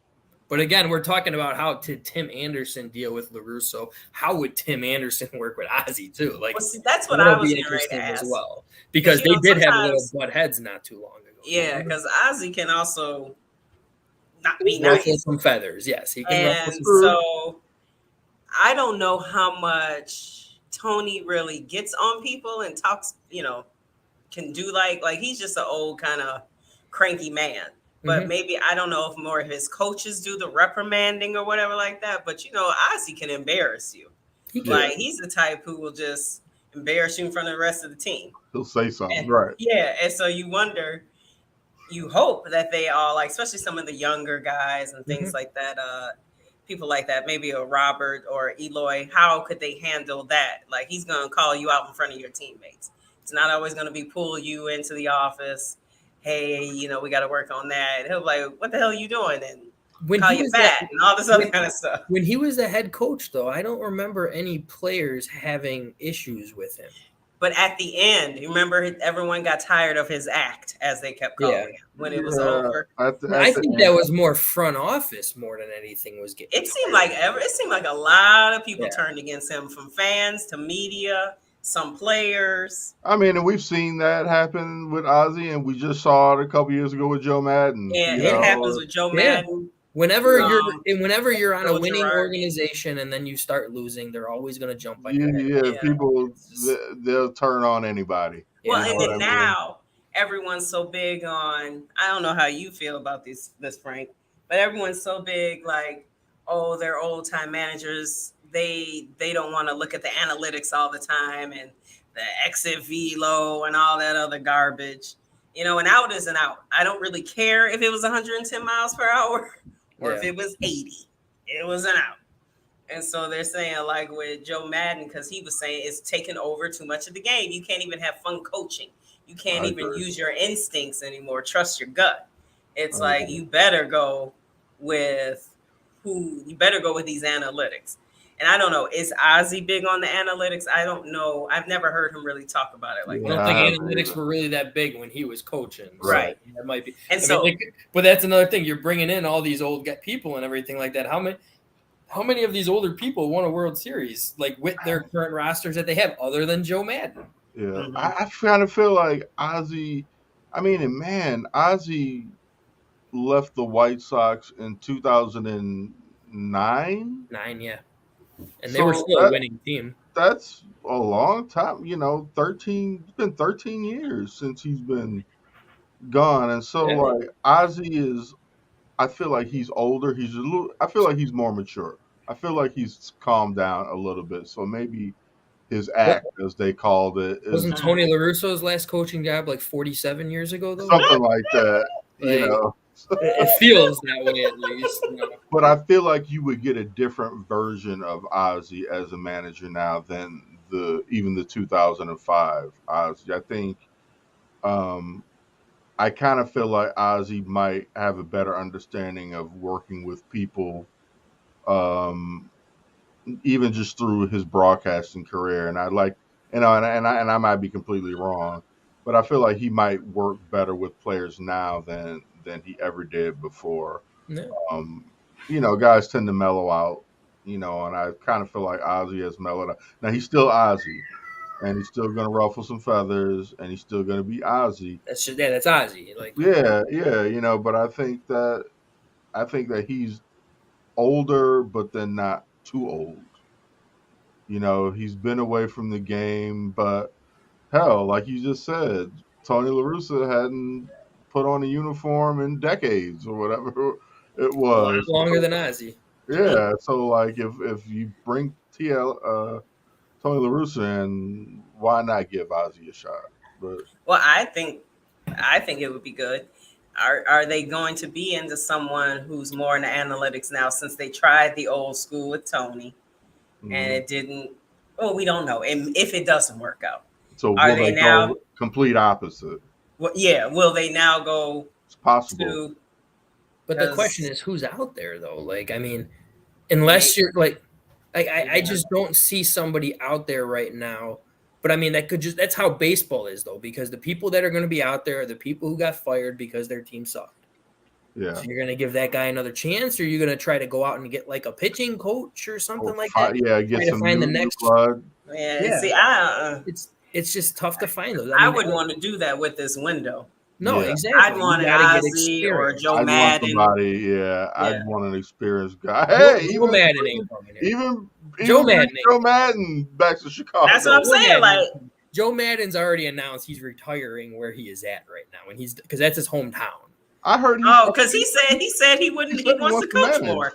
But again, we're talking about how did Tim Anderson deal with LaRusso? How would Tim Anderson work with Ozzy too? Like, Well, see, that's what that'll I was be getting ready to interesting as ask. well, because they did have a little butt heads not too long ago. Yeah, because Ozzy can also not be Ruffle nice. some feathers. Yes, he can. And so I don't know how much Tony really gets on people and talks, can do like he's just an old kind of cranky man. But maybe I don't know if more of his coaches do the reprimanding or whatever like that. But Ozzy can embarrass you. He's the type who will just embarrass you in front of the rest of the team. He'll say something, right? Yeah, and so you wonder, you hope that they all, like, especially some of the younger guys and things like that, people like that, maybe a Robert or Eloy, how could they handle that? Like, he's going to call you out in front of your teammates. It's not always going to be pull you into the office. Hey, we got to work on that. He'll be like, what the hell are you doing? And call you fat and all this other kind of stuff. When he was the head coach, though, I don't remember any players having issues with him. But at the end, you remember everyone got tired of his act, as they kept calling him, when it was over. I think that was more front office more than anything was getting. It seemed like a lot of people turned against him, from fans to media, some players. I mean, and we've seen that happen with Ozzy, and we just saw it a couple years ago with Joe Madden. Yeah, it happens with Joe Madden. Whenever you're on a winning organization and then you start losing, they're always going to jump on your head. Yeah, people, they'll turn on anybody. Well, and then now everyone's so big on, I don't know how you feel about this, Frank, but everyone's so big, like, oh, they're old time managers. They don't want to look at the analytics all the time and the exit velo and all that other garbage. An out is an out. I don't really care if it was 110 miles per hour or if it was 80. It was an out. And so they're saying, like with Joe Madden, because he was saying it's taken over too much of the game. You can't even have fun coaching. You can't even use your instincts anymore. Trust your gut. It's like you better go with these analytics. And I don't know, is Ozzy big on the analytics? I don't know. I've never heard him really talk about it like that. I don't think analytics were really that big when he was coaching. So right. That might be. And but that's another thing. You're bringing in all these old people and everything like that. How many of these older people won a World Series, like with their current rosters that they have, other than Joe Madden? Yeah, I kind of feel like Ozzy. Ozzy left the White Sox in 2009. And they were still a winning team. that's a long time. 13. It's been 13 years since he's been gone, and so Yeah. like Ozzy is. I feel like he's older. He's a little. I feel like he's more mature. I feel like he's calmed down a little bit. So maybe his act, as they called it, is Wasn't Tony La Russo's last coaching job like 47 years ago though? something like that. Like, it feels that way at least. But I feel like you would get a different version of Ozzy as a manager now than even the 2005 Ozzy. I think I kind of feel like Ozzy might have a better understanding of working with people, um, even just through his broadcasting career. And I like, and I might be completely wrong, but I feel like he might work better with players now than he ever did before. Yeah. Guys tend to mellow out, and I kind of feel like Ozzy has mellowed out. Now he's still Ozzy, and he's still gonna ruffle some feathers, and he's still gonna be Ozzy. That's Ozzy. Like, Yeah, but I think that he's older, but then not too old. He's been away from the game, but hell, like you just said, Tony La Russa hadn't put on a uniform in decades or whatever it a lot was. longer than Ozzy. Yeah, so like if you bring Tony La Russa in, why not give Ozzy a shot? But Well, I think it would be good. Are they going to be into someone who's more into analytics now, since they tried the old school with Tony and it didn't? Well, we don't know. And if it doesn't work out, so are will they they now? go complete opposite? Well, yeah. Will they now go It's possible. to? But the question is, who's out there though? Like, I mean, unless you're like, I just don't see somebody out there right now. But I mean, that's how baseball is though, because the people that are going to be out there are the people who got fired because their team sucked. Yeah. So you're going to give that guy another chance, or you're going to try to go out and get like a pitching coach or something like that? Yeah, get Try some to find new the next blood. Yeah. See, it's just tough to find those. I wouldn't want to do that with this window. No, Yeah. exactly. I'd want an Ozzy or Joe I'd Madden. want somebody. I'd want an experienced guy. Hey, Joe Madden ain't coming here. even Joe Madden. Joe Madden back to Chicago. That's what I'm saying. Like, Joe Madden's already announced he's retiring where he is at right now, and because that's his hometown. I heard. Because he said he wouldn't. He wants to coach more.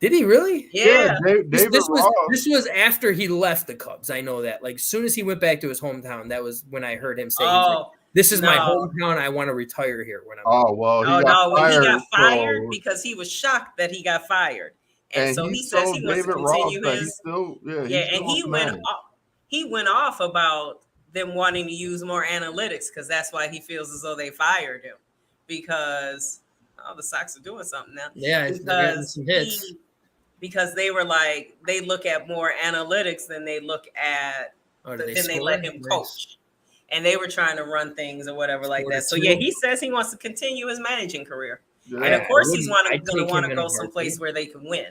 Did he really? Yeah. This was after he left the Cubs. I know that. Like, as soon as he went back to his hometown, that was when I heard him say, "This is my hometown. I want to retire here." When he got fired because he was shocked that he got fired, and so he says he wants to continue his. And he went off about them wanting to use more analytics because that's why he feels as though they fired him, because the Sox are doing something now. Yeah, because some hits. Because they were like, they look at more analytics than they look at they let him coach. And they were trying to run things or whatever like that. So he says he wants to continue his managing career. Yeah, and of course he's going to want to go someplace where they can win.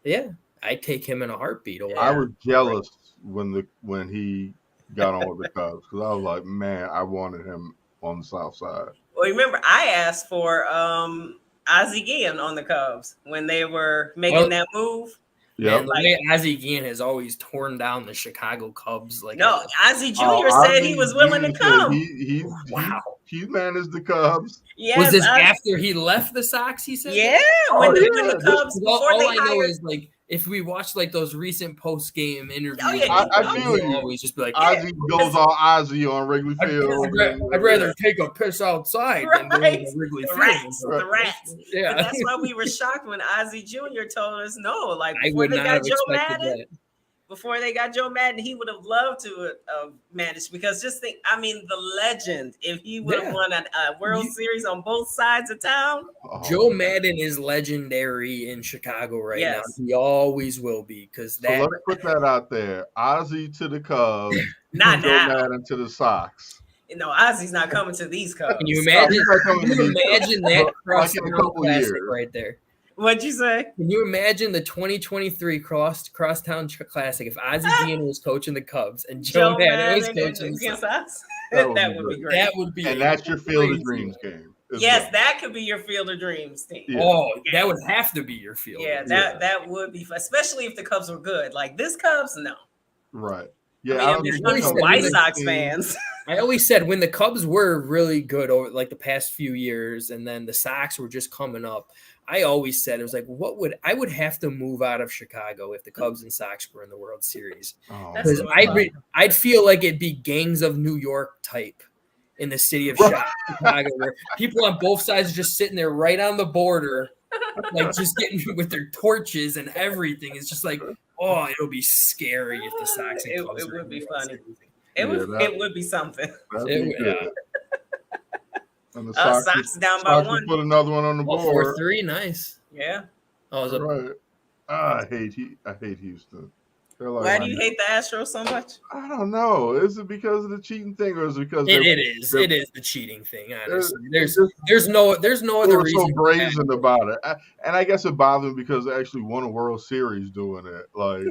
Yeah, I'd take him in a heartbeat. Yeah. I was jealous when he got on with the Cubs, because I was like, man, I wanted him on the South Side. Well, remember, I asked for Ozzie Guillen on the Cubs when they were making that move. Yeah, the way Ozzie Guillen has always torn down the Chicago Cubs. Ozzie Jr. said he was willing to come. He managed the Cubs. Yes, was this after he left the Sox? He said, "Yeah, when the Cubs before they hired." I know is like, if we watch like those recent post game interviews, I feel you. Always just be like, Ozzy goes all Ozzy on Wrigley Field. I'd rather take a piss outside than go to Wrigley Field. The rats. Yeah, and that's why we were shocked when Ozzie Jr. told us no. Like, before they got Joe Madden, he would have loved to manage, because just think, I mean, the legend, if he would have won a World Series on both sides of town. Joe Madden is legendary in Chicago right now. He always will be, because So let's put that out there. Ozzy to the Cubs, not Joe now. Madden to the Sox. No, Ozzy's not coming to these Cubs. Can you imagine that cross-town classic right there? What'd you say? Can you imagine the 2023 Crosstown Classic if Ozzie Guillen was coaching the Cubs and Joe Madden was coaching the Sox? That would be great. That would be, and that's your Field of Dreams game. Yes, that could be your Field of Dreams team. Yeah. Oh, that would have to be your field. Yeah, that would be fun, especially if the Cubs were good. Like this Cubs, no. Right. I Yeah, mean, I it'd don't be think fun the for Cubs White are a Sox team. fans. I always said when the Cubs were really good over like the past few years, and then the Sox were just coming up. I always said it was like, I would have to move out of Chicago if the Cubs and Sox were in the World Series Oh, That's because too much fun. I'd feel like it'd be gangs of New York type in the city of Right. Chicago, where people on both sides are just sitting there right on the border, like just getting with their torches and everything. It's just like, oh, it'll be scary if the Sox and Cubs It are would in be the World funny. Series. It would be something. That'd It be would, good. yeah. And the Sox down by Sox will one. put another one on the Oh, board. 4-3, nice. Yeah. Oh, it was Right. I hate Houston. They're like Why do you hate the Astros so much? I don't know. Is it because of the cheating thing, or is it because it is the cheating thing. Honestly, it's there's no they other were reason. so brazen about it? And I guess it bothered me because they actually won a World Series doing it. Like,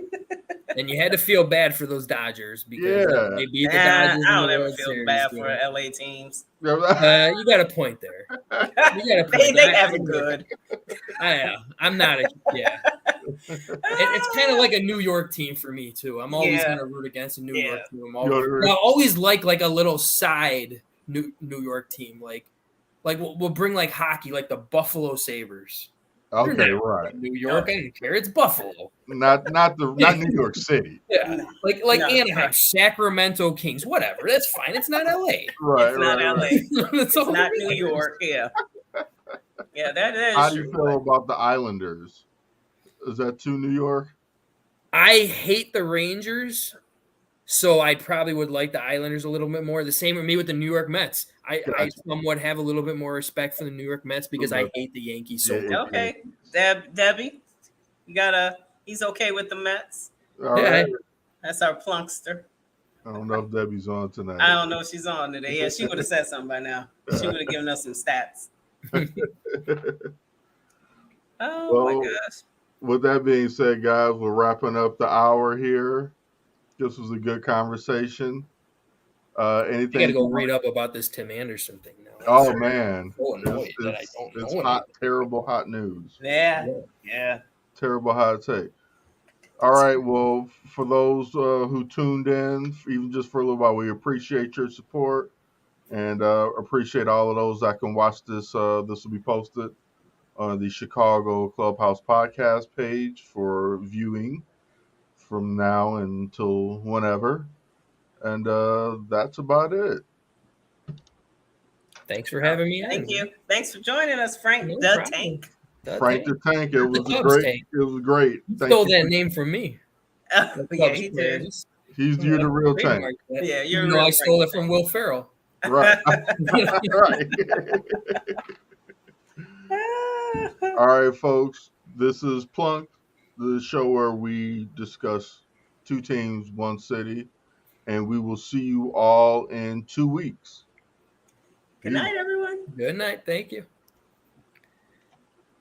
And you had to feel bad for those Dodgers because yeah, they beat the I Dodgers in don't the ever World feel Series. bad for LA teams. You got a point there. You got a point. They have it good. I'm not a It's kind of like a New York team for me too. I'm always going to root against a New York team. I always like a little side New York team, like we'll bring like hockey, like the Buffalo Sabres. Okay, right. New York, I don't care. It's Buffalo. Not New York City. Yeah, like Anaheim, Sacramento Kings, whatever. That's fine. It's not LA. Right, It's not LA. It's not New York. Yeah. Yeah, that is How do you true. feel about the Islanders? Is that too New York? I hate the Rangers, so I probably would like the Islanders a little bit more. The same with me with the New York Mets. I somewhat have a little bit more respect for the New York Mets because I hate the Yankees so much. Okay, Debbie, he's okay with the Mets. All right. That's our plunkster. I don't know if Debbie's on tonight. I don't know if she's on today. Yeah, she would have said something by now. She would have given us some stats. My gosh. With that being said, guys, we're wrapping up the hour here. This was a good conversation. Anything? I gotta go read up about this Tim Anderson thing now. Oh man, so annoyed that I don't know. It's hot, terrible hot news. Yeah. Terrible hot take. All right. Well, for those who tuned in, even just for a little while, we appreciate your support and appreciate all of those that can watch this. This will be posted on the Chicago Clubhouse podcast page for viewing from now until whenever. And that's about it. Thanks for having me. Thank you. Thanks for joining us, Frank Tank. Frank the Tank. It was great. It was great. You stole that name from me. Yeah, he did. You're the real Tank. Yeah, you're real. I stole it from Will Ferrell. Right. Right. All right, folks. This is Plunked, the show where we discuss two teams, one city, and we will see you all in 2 weeks. Good night, everyone. Good night. Thank you.